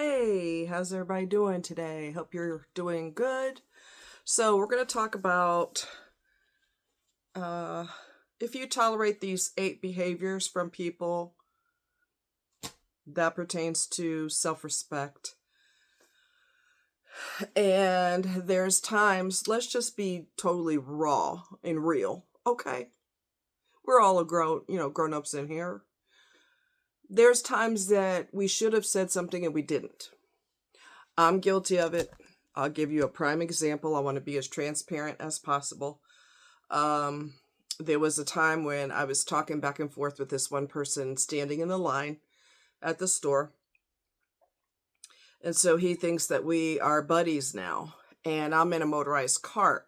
Hey, how's everybody doing today? Hope you're doing good. So, we're going to talk about uh, if you tolerate these 8 behaviors from people that pertains to self-respect. And there's times, let's just be totally raw and real. Okay. We're all grown-ups in here. There's times that we should have said something and we didn't. I'm guilty of it. I'll give you a prime example. I want to be as transparent as possible. Um, there was a time when I was talking back and forth with this one person standing in the line at the store. And so he thinks that we are buddies now. And I'm in a motorized cart.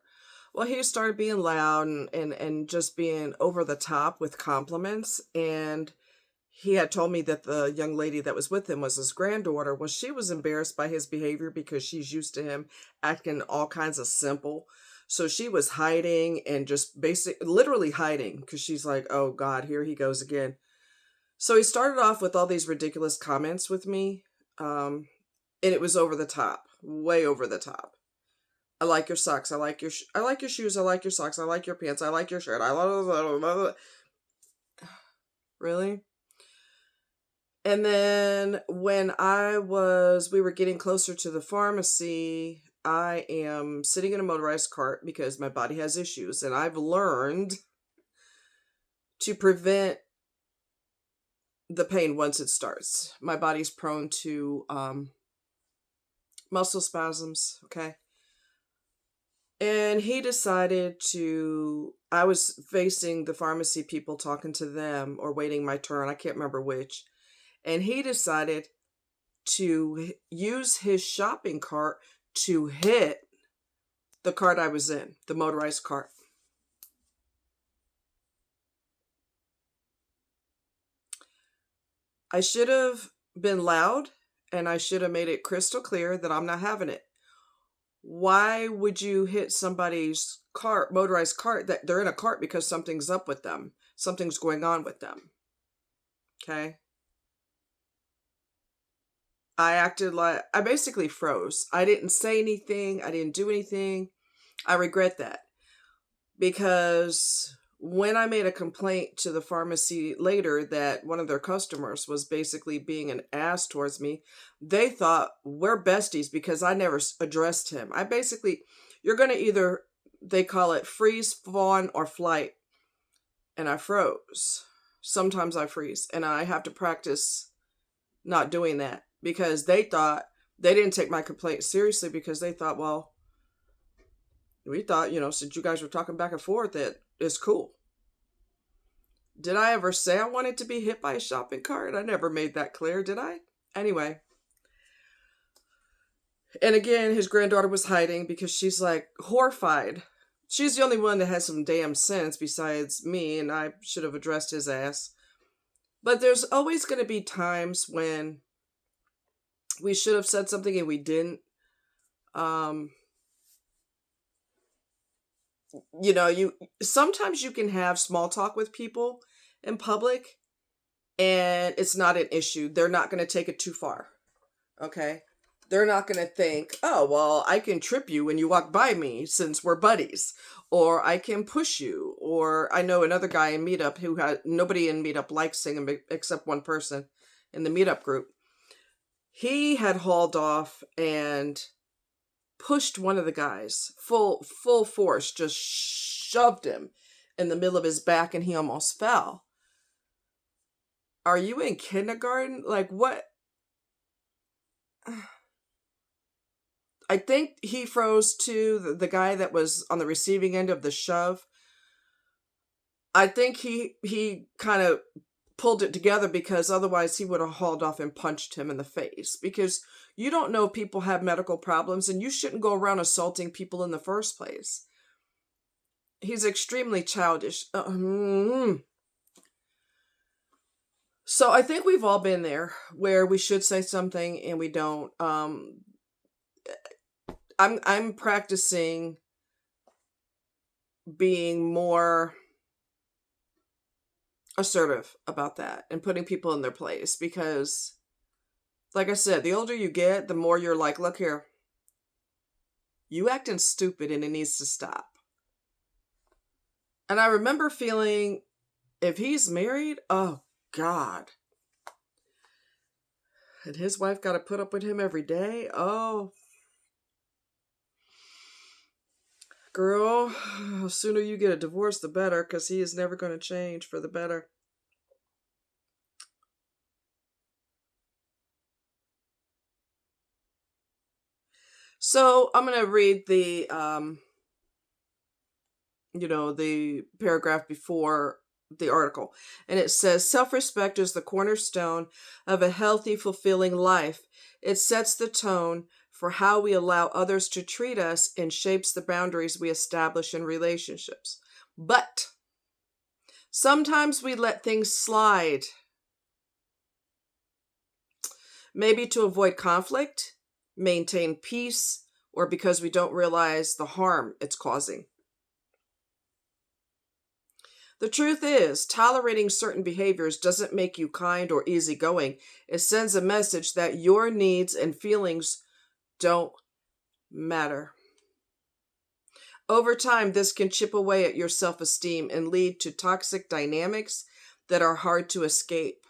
Well, he started being loud and just being over the top with compliments. And he had told me that the young lady that was with him was his granddaughter. Well, she was embarrassed by his behavior because she's used to him acting all kinds of simple. So she was hiding and just literally hiding because she's like, oh God, here he goes again. So he started off with all these ridiculous comments with me. And it was over the top, way over the top. I like your socks. I like your shoes. I like your socks. I like your pants. I like your shirt. I love. Really? And then when we were getting closer to the pharmacy, I am sitting in a motorized cart because my body has issues. And I've learned to prevent the pain once it starts. My body's prone to muscle spasms, okay? And I was facing the pharmacy people talking to them or waiting my turn. I can't remember which. And he decided to use his shopping cart to hit the cart I was in, the motorized cart. I should have been loud and I should have made it crystal clear that I'm not having it. Why would you hit somebody's cart, motorized cart, that they're in a cart because something's up with them? Something's going on with them. Okay? I basically froze. I didn't say anything. I didn't do anything. I regret that because when I made a complaint to the pharmacy later that one of their customers was basically being an ass towards me, they thought we're besties because I never addressed him. You're going to either, they call it freeze, fawn, or flight. And I froze. Sometimes I freeze and I have to practice not doing that because they didn't take my complaint seriously because they thought, well, we thought, since you guys were talking back and forth, that it's cool. Did I ever say I wanted to be hit by a shopping cart? I never made that clear, did I? Anyway. And again, his granddaughter was hiding because she's like horrified. She's the only one that has some damn sense besides me, and I should have addressed his ass. But there's always going to be times when we should have said something and we didn't. Um, you sometimes you can have small talk with people in public and it's not an issue. They're not going to take it too far. Okay? They're not going to think, "Oh, well, I can trip you when you walk by me since we're buddies." Or I can push you. Or I know another guy in Meetup who had nobody in Meetup likes him except one person in the Meetup group. He had hauled off and pushed one of the guys full force, just shoved him in the middle of his back and he almost fell. Are you in kindergarten? Like what? I think he froze too, the guy that was on the receiving end of the shove. I think he kind of pulled it together because otherwise he would have hauled off and punched him in the face because you don't know if people have medical problems and you shouldn't go around assaulting people in the first place. He's extremely childish. So I think we've all been there where we should say something and we don't. I'm practicing being more assertive about that and putting people in their place because Like I said, the older you get, the more you're like, look here, you acting stupid and it needs to stop. And I remember feeling, if he's married, oh God. And his wife got to put up with him every day. Oh, girl, the sooner you get a divorce, the better, because he is never going to change for the better. So I'm going to read the paragraph before the article. And it says, self-respect is the cornerstone of a healthy, fulfilling life. It sets the tone for how we allow others to treat us and shapes the boundaries we establish in relationships. But sometimes we let things slide. Maybe to avoid conflict, maintain peace, or because we don't realize the harm it's causing. The truth is, tolerating certain behaviors doesn't make you kind or easygoing. It sends a message that your needs and feelings don't matter. Over time, this can chip away at your self-esteem and lead to toxic dynamics that are hard to escape.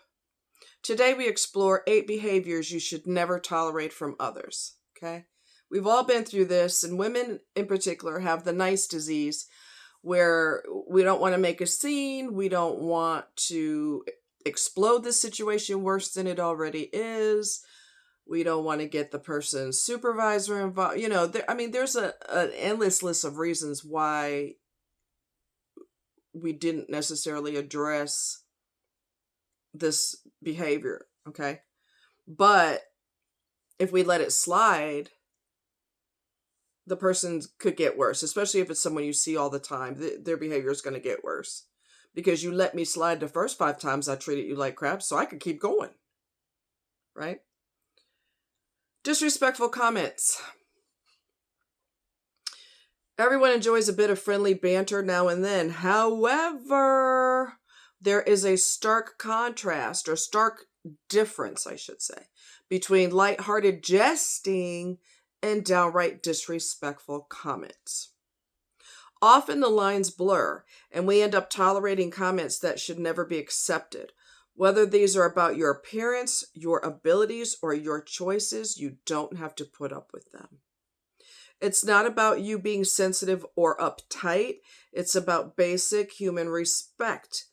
Today, we explore 8 behaviors you should never tolerate from others. Okay? We've all been through this, and women in particular have the nice disease where we don't want to make a scene, we don't want to explode the situation worse than it already is, we don't want to get the person's supervisor involved. There's an endless list of reasons why we didn't necessarily address this behavior, okay? But if we let it slide, the person could get worse, especially if it's someone you see all the time. Their behavior is going to get worse because you let me slide the first 5 times I treated you like crap, so I could keep going, right? Disrespectful comments. Everyone enjoys a bit of friendly banter now and then. However, there is a stark contrast, or stark difference, I should say, between lighthearted jesting and downright disrespectful comments. Often the lines blur, and we end up tolerating comments that should never be accepted. Whether these are about your appearance, your abilities, or your choices, you don't have to put up with them. It's not about you being sensitive or uptight. It's about basic human respect.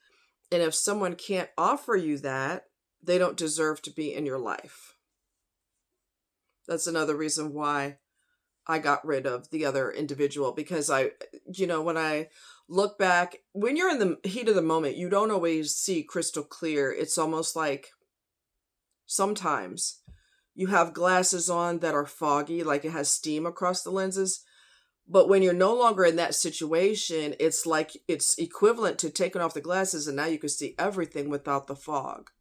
And if someone can't offer you that, they don't deserve to be in your life. That's another reason why I got rid of the other individual, because when I look back, when you're in the heat of the moment, you don't always see crystal clear. It's almost like sometimes you have glasses on that are foggy, like it has steam across the lenses. But when you're no longer in that situation, it's like it's equivalent to taking off the glasses and now you can see everything without the fog.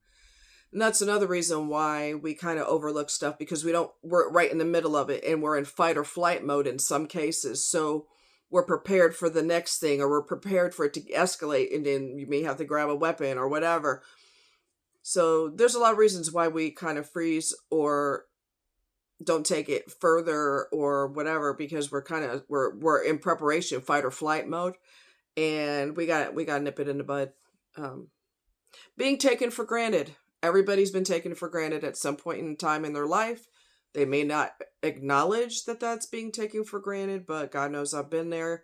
And that's another reason why we kind of overlook stuff, because we're right in the middle of it and we're in fight or flight mode in some cases. So we're prepared for the next thing, or we're prepared for it to escalate, and then you may have to grab a weapon or whatever. So there's a lot of reasons why we kind of freeze or don't take it further or whatever, because we're in preparation, fight or flight mode, and we got to nip it in the bud. Being taken for granted. Everybody's been taken for granted at some point in time in their life. They may not acknowledge that that's being taken for granted, but God knows I've been there,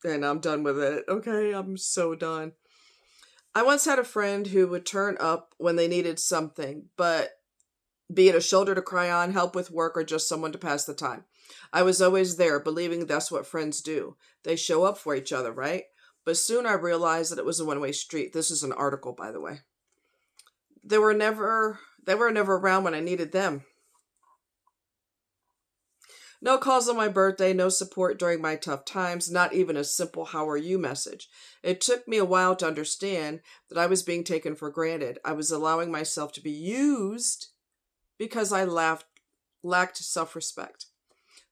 and I'm done with it. Okay, I'm so done. I once had a friend who would turn up when they needed something, but be it a shoulder to cry on, help with work, or just someone to pass the time. I was always there, believing that's what friends do. They show up for each other, right? But soon I realized that it was a one-way street. This is an article, by the way. They were never around when I needed them. No calls on my birthday, no support during my tough times, not even a simple "how are you" message. It took me a while to understand that I was being taken for granted. I was allowing myself to be used because I lacked self-respect.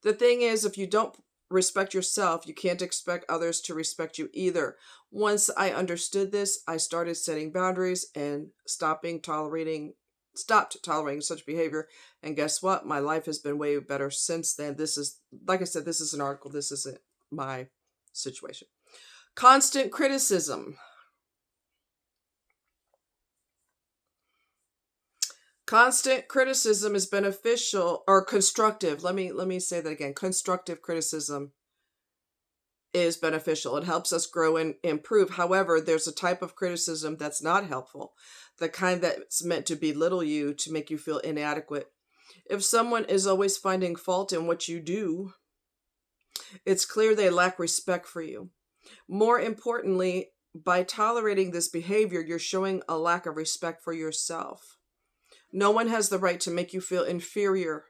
The thing is, if you don't respect yourself, you can't expect others to respect you either. Once I understood this, I started setting boundaries and stopping tolerating stopped tolerating such behavior. And guess what? My life has been way better since then. This is, like I said, this is an article. This isn't my situation. Constant criticism. Constant criticism is beneficial or constructive. Let me say that again. Constructive criticism is beneficial. It helps us grow and improve. However, there's a type of criticism that's not helpful, the kind that's meant to belittle you, to make you feel inadequate. If someone is always finding fault in what you do, it's clear they lack respect for you. More importantly, by tolerating this behavior, you're showing a lack of respect for yourself. No one has the right to make you feel inferior.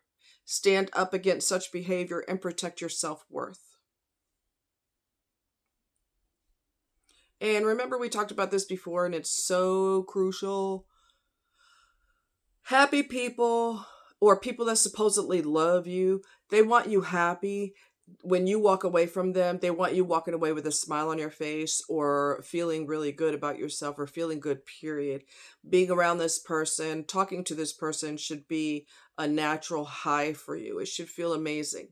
Stand up against such behavior and protect your self-worth. And remember, we talked about this before, and it's so crucial. Happy people, or people that supposedly love you, they want you happy. When you walk away from them, they want you walking away with a smile on your face, or feeling really good about yourself, or feeling good, period. Being around this person, talking to this person should be a natural high for you. It should feel amazing.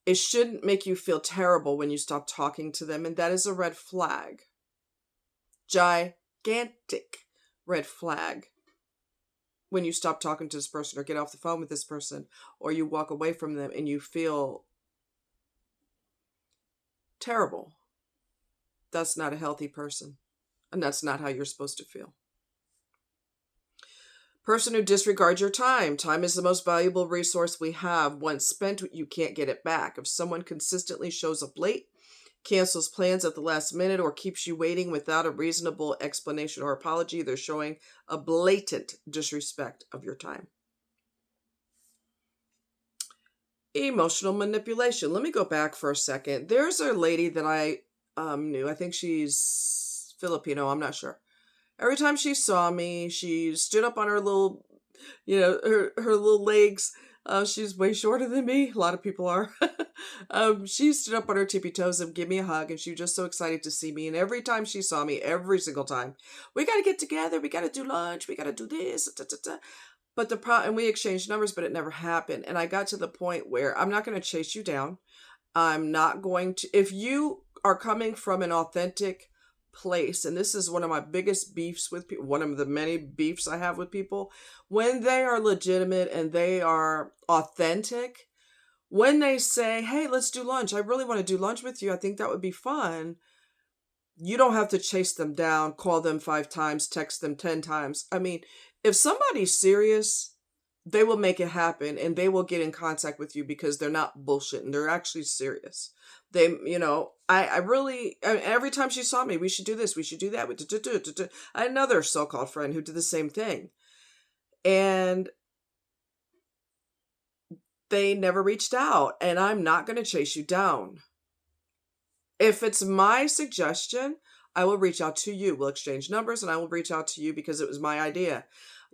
It shouldn't make you feel terrible when you stop talking to them, and that is a red flag. Gigantic red flag. When you stop talking to this person, or get off the phone with this person, or you walk away from them and you feel terrible. That's not a healthy person, and that's not how you're supposed to feel. Person who disregards your time. Time is the most valuable resource we have. Once spent, you can't get it back. If someone consistently shows up late, cancels plans at the last minute, or keeps you waiting without a reasonable explanation or apology, they're showing a blatant disrespect of your time. Emotional manipulation. Let me go back for a second. There's a lady that I knew. I think she's Filipino. I'm not sure. Every time she saw me, she stood up on her little, her little legs. She's way shorter than me. A lot of people are. She stood up on her tippy toes and gave me a hug, and she was just so excited to see me. And every time she saw me, every single time, we got to get together. We got to do lunch. We got to do this. Da, da, da. But and we exchanged numbers, but it never happened. And I got to the point where I'm not going to chase you down. I'm not going to, if you are coming from an authentic place, and this is one of my biggest beefs with people, one of the many beefs I have with people, when they are legitimate and they are authentic, when they say, hey, let's do lunch, I really want to do lunch with you, I think that would be fun, you don't have to chase them down, call them 5 times, text them 10 times. I mean, if somebody's serious, they will make it happen, and they will get in contact with you because they're not bullshitting. They're actually serious. They, I really, every time she saw me, we should do this, we should do that. I had another so-called friend who did the same thing. And they never reached out, and I'm not going to chase you down. If it's my suggestion, I will reach out to you. We'll exchange numbers, and I will reach out to you because it was my idea.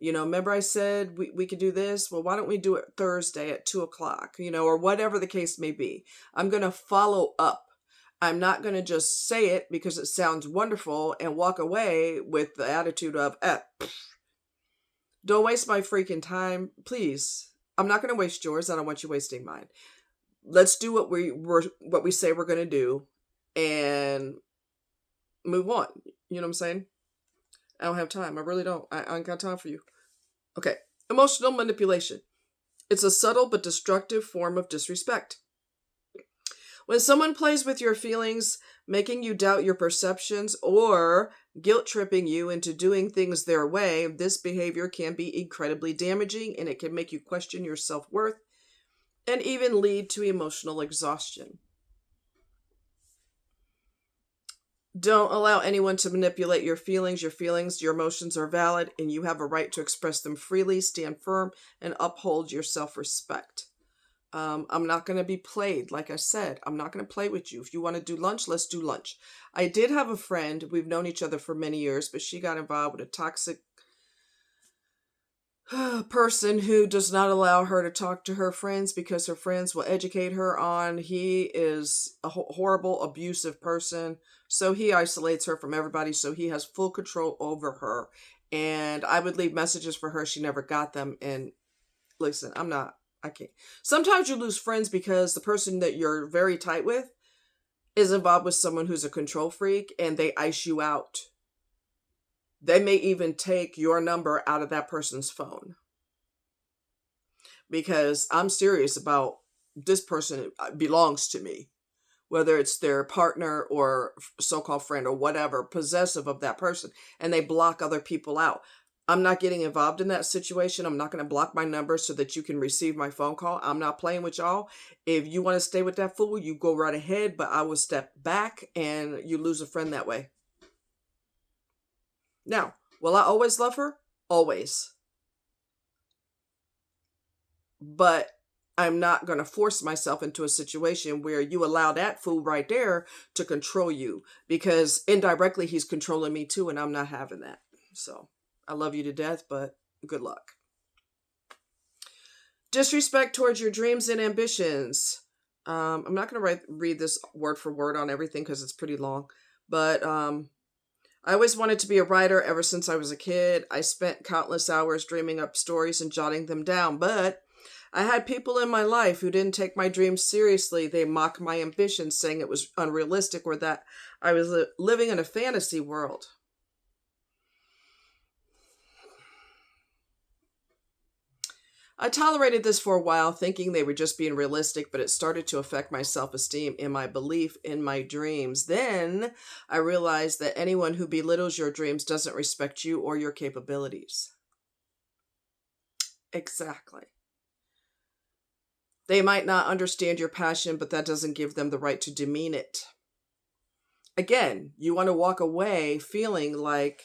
Remember I said we could do this? Well, why don't we do it Thursday at 2:00, or whatever the case may be. I'm going to follow up. I'm not going to just say it because it sounds wonderful and walk away with the attitude of, don't waste my freaking time. Please. I'm not going to waste yours. I don't want you wasting mine. Let's do what we say we're going to do and move on. You know what I'm saying? I don't have time. I really don't. I ain't got time for you. Okay. Emotional manipulation. It's a subtle but destructive form of disrespect. When someone plays with your feelings, making you doubt your perceptions, or guilt-tripping you into doing things their way, this behavior can be incredibly damaging, and it can make you question your self-worth and even lead to emotional exhaustion. Don't allow anyone to manipulate your feelings. Your emotions are valid, and you have a right to express them freely. Stand firm and uphold your self-respect. I'm not going to be played. Like I said, I'm not going to play with you. If you want to do lunch, let's do lunch. I did have a friend. We've known each other for many years, but she got involved with a toxic person who does not allow her to talk to her friends because her friends will educate her on. He is a horrible, abusive person. So he isolates her from everybody. So he has full control over her. And I would leave messages for her. She never got them. And listen, I can't. Sometimes you lose friends because the person that you're very tight with is involved with someone who's a control freak and they ice you out. They may even take your number out of that person's phone. Because I'm serious about this person belongs to me. Whether it's their partner or so-called friend or whatever, possessive of that person, and they block other people out. I'm not getting involved in that situation. I'm not going to block my number so that you can receive my phone call. I'm not playing with y'all. If you want to stay with that fool, you go right ahead, but I will step back and you lose a friend that way. Now, will I always love her? Always. But I'm not going to force myself into a situation where you allow that fool right there to control you, because indirectly he's controlling me too, and I'm not having that. So I love you to death, but good luck. Disrespect towards your dreams and ambitions. I'm not going to read this word for word on everything because it's pretty long, but I always wanted to be a writer ever since I was a kid. I spent countless hours dreaming up stories and jotting them down, but I had people in my life who didn't take my dreams seriously. They mocked my ambitions, saying it was unrealistic or that I was living in a fantasy world. I tolerated this for a while, thinking they were just being realistic, but it started to affect my self-esteem and my belief in my dreams. Then I realized that anyone who belittles your dreams doesn't respect you or your capabilities. Exactly. They might not understand your passion, but that doesn't give them the right to demean it. Again, you want to walk away feeling like,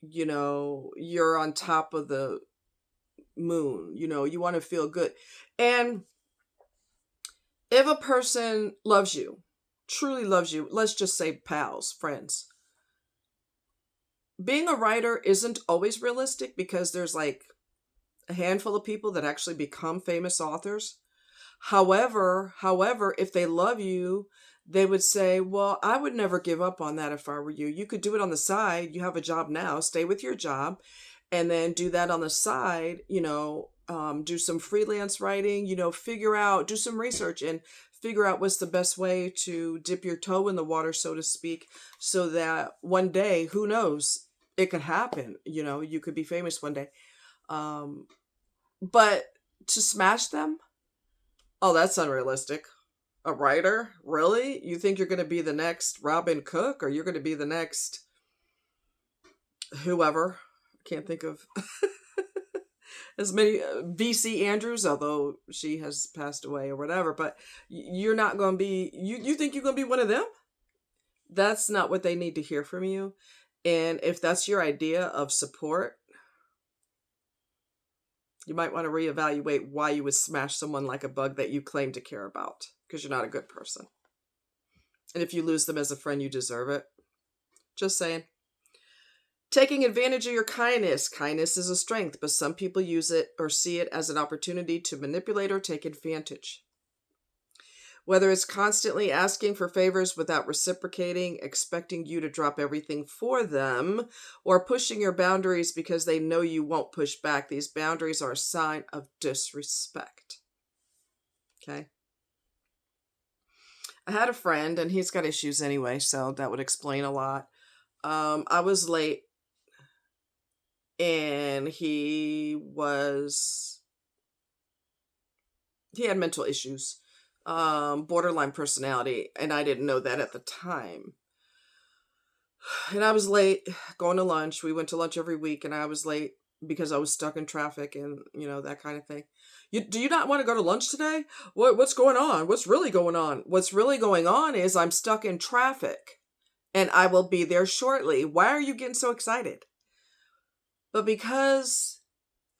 you're on top of the moon. You want to feel good. And if a person loves you, truly loves you, let's just say pals, friends. Being a writer isn't always realistic because there's like a handful of people that actually become famous authors. However, if they love you, they would say, well, I would never give up on that if I were you. You could do it on the side. You have a job now. Stay with your job and then do that on the side, do some freelance writing, do some research and figure out what's the best way to dip your toe in the water, so to speak, so that one day, who knows, it could happen. You could be famous one day. But to smash them, oh, that's unrealistic. A writer? Really? You think you're going to be the next Robin Cook, or you're going to be the next whoever? I can't think of as many VC Andrews, although she has passed away or whatever, but you're not going to be, you think you're going to be one of them? That's not what they need to hear from you. And if that's your idea of support, you might want to reevaluate why you would smash someone like a bug that you claim to care about, because you're not a good person. And if you lose them as a friend, you deserve it. Just saying. Taking advantage of your kindness. Kindness is a strength, but some people use it or see it as an opportunity to manipulate or take advantage. Whether it's constantly asking for favors without reciprocating, expecting you to drop everything for them, or pushing your boundaries because they know you won't push back. These boundaries are a sign of disrespect. Okay? I had a friend, and he's got issues anyway, so that would explain a lot. I was late, and he had mental issues. Borderline personality, and I didn't know that at the time. And I was late going to lunch. We went to lunch every week, and I was late because I was stuck in traffic and, that kind of thing. Do you not want to go to lunch today? What's going on? What's really going on? What's really going on is I'm stuck in traffic, and I will be there shortly. Why are you getting so excited? But because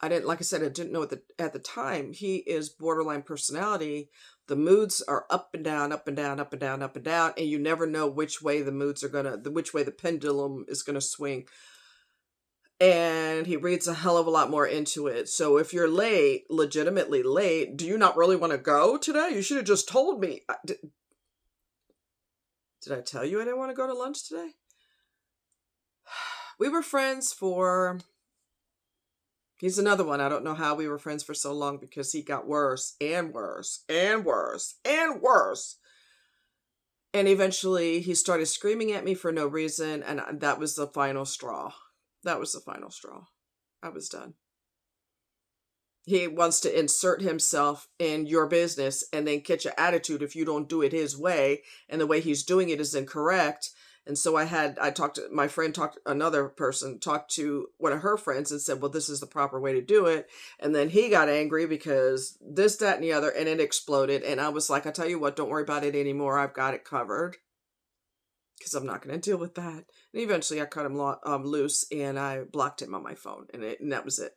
I didn't know at the time, he is borderline personality. The moods are up and down, up and down, up and down, up and down, and you never know which way which way the pendulum is gonna swing. And he reads a hell of a lot more into it. So if you're late, legitimately late, do you not really want to go today? You should have just told me. Did I tell you I didn't want to go to lunch today? We were friends for, he's another one. I don't know how we were friends for so long because he got worse and worse and worse and worse. And eventually he started screaming at me for no reason. And that was the final straw. That was the final straw. I was done. He wants to insert himself in your business and then catch an attitude if you don't do it his way. And the way he's doing it is incorrect. And so another person talked to one of her friends and said, well, this is the proper way to do it. And then he got angry because this, that, and the other, and it exploded. And I was like, I tell you what, don't worry about it anymore. I've got it covered because I'm not going to deal with that. And eventually I cut him loose and I blocked him on my phone and that was it.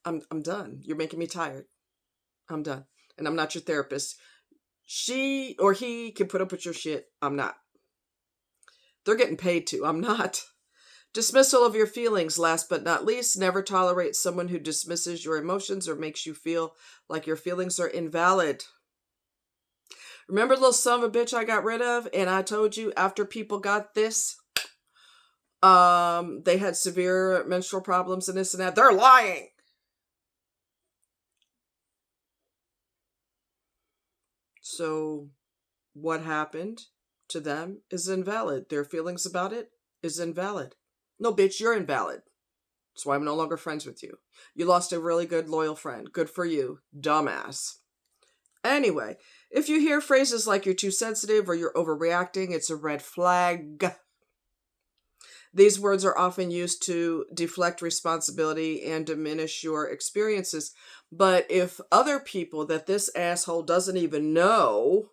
I'm done. You're making me tired. I'm done. And I'm not your therapist. She or he can put up with your shit. I'm not. They're getting paid to. I'm not. Dismissal of your feelings, last but not least. Never tolerate someone who dismisses your emotions or makes you feel like your feelings are invalid. Remember the little son of a bitch I got rid of? And I told you after people got this, they had severe menstrual problems and this and that. They're lying. So what happened to them is invalid. Their feelings about it is invalid. No, bitch, you're invalid. That's why I'm no longer friends with you. You lost a really good, loyal friend. Good for you, dumbass. Anyway, if you hear phrases like you're too sensitive or you're overreacting, it's a red flag. These words are often used to deflect responsibility and diminish your experiences. But if other people that this asshole doesn't even know,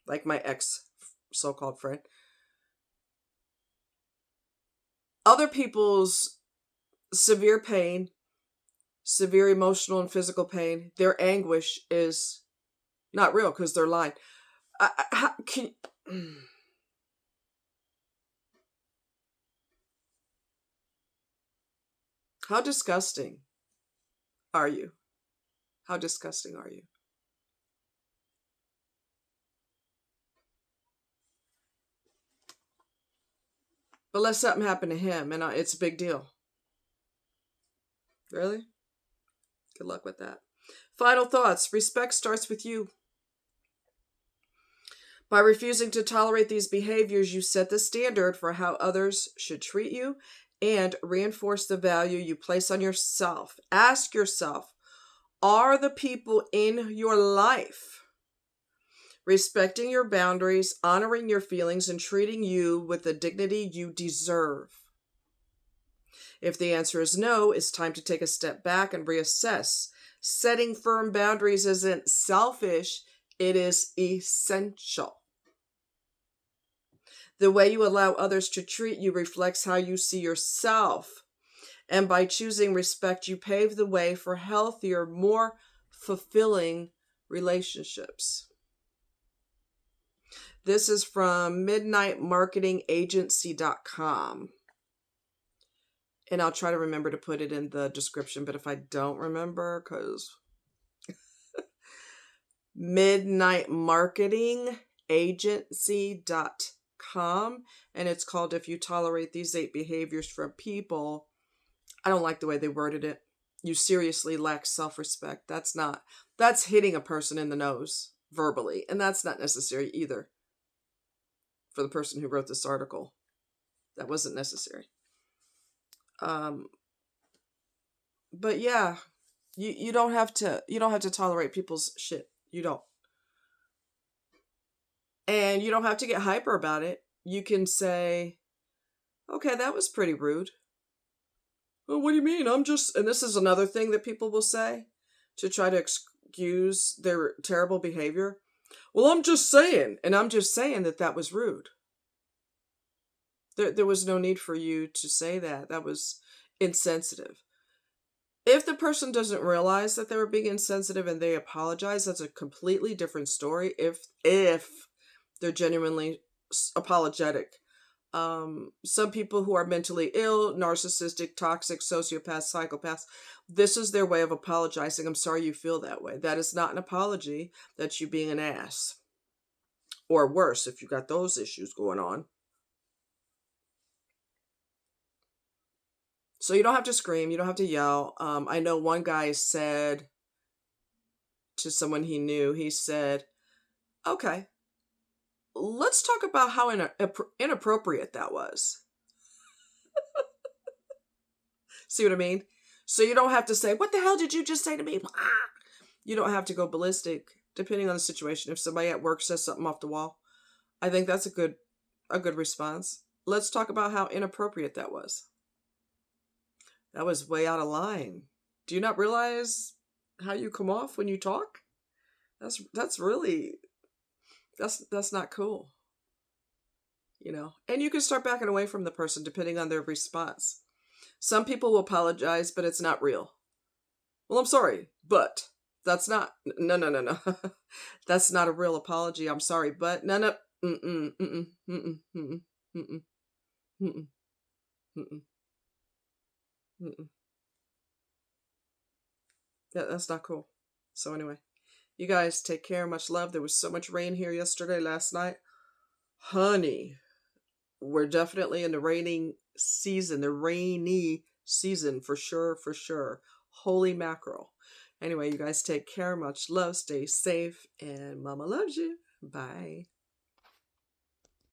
like my ex so-called friend, other people's severe pain, severe emotional and physical pain, their anguish is not real because they're lying. How disgusting are you? How disgusting are you? But let something happen to him, and it's a big deal. Really? Good luck with that. Final thoughts. Respect starts with you. By refusing to tolerate these behaviors, you set the standard for how others should treat you and reinforce the value you place on yourself. Ask yourself, are the people in your life respecting your boundaries, honoring your feelings, and treating you with the dignity you deserve? If the answer is no, it's time to take a step back and reassess. Setting firm boundaries isn't selfish, it is essential. The way you allow others to treat you reflects how you see yourself. And by choosing respect, you pave the way for healthier, more fulfilling relationships. This is from midnightmarketingagency.com. And I'll try to remember to put it in the description, but if I don't remember, because midnightmarketingagency.com, and it's called If You Tolerate These 8 Behaviors from People. I don't like the way they worded it. You seriously lack self-respect. That's hitting a person in the nose verbally, and that's not necessary either. For the person who wrote this article, that wasn't necessary. But yeah, you don't have to tolerate people's shit. You don't. And you don't have to get hyper about it. You can say, okay, that was pretty rude. Well, what do you mean? And this is another thing that people will say to try to excuse their terrible behavior. Well, I'm just saying that was rude. There was no need for you to say that. That was insensitive. If the person doesn't realize that they were being insensitive and they apologize, that's a completely different story. If they're genuinely apologetic. Some people who are mentally ill, narcissistic, toxic, sociopaths, psychopaths, this is their way of apologizing. I'm sorry you feel that way. That is not an apology. That's you being an ass. Or worse, if you got those issues going on. So you don't have to scream, you don't have to yell. I know one guy said to someone he knew, he said, "Okay, let's talk about how inappropriate that was." See what I mean? So you don't have to say, "What the hell did you just say to me?" You don't have to go ballistic, depending on the situation. If somebody at work says something off the wall, I think that's a good response. Let's talk about how inappropriate that was. That was way out of line. Do you not realize how you come off when you talk? That's really that's not cool, you know. And you can start backing away from the person depending on their response. Some people will apologize, but it's not real. Well, I'm sorry, but that's not no no no no. That's not a real apology. I'm sorry, but no no mm-mm, mm-mm, mm-mm, mm-mm, mm-mm, mm-mm, mm-mm, mm-mm. That's not cool. So anyway, you guys take care. Much love. There was so much rain here yesterday, last night. Honey, we're definitely in the rainy season for sure, for sure. Holy mackerel. Anyway, you guys take care. Much love. Stay safe. And Mama loves you. Bye.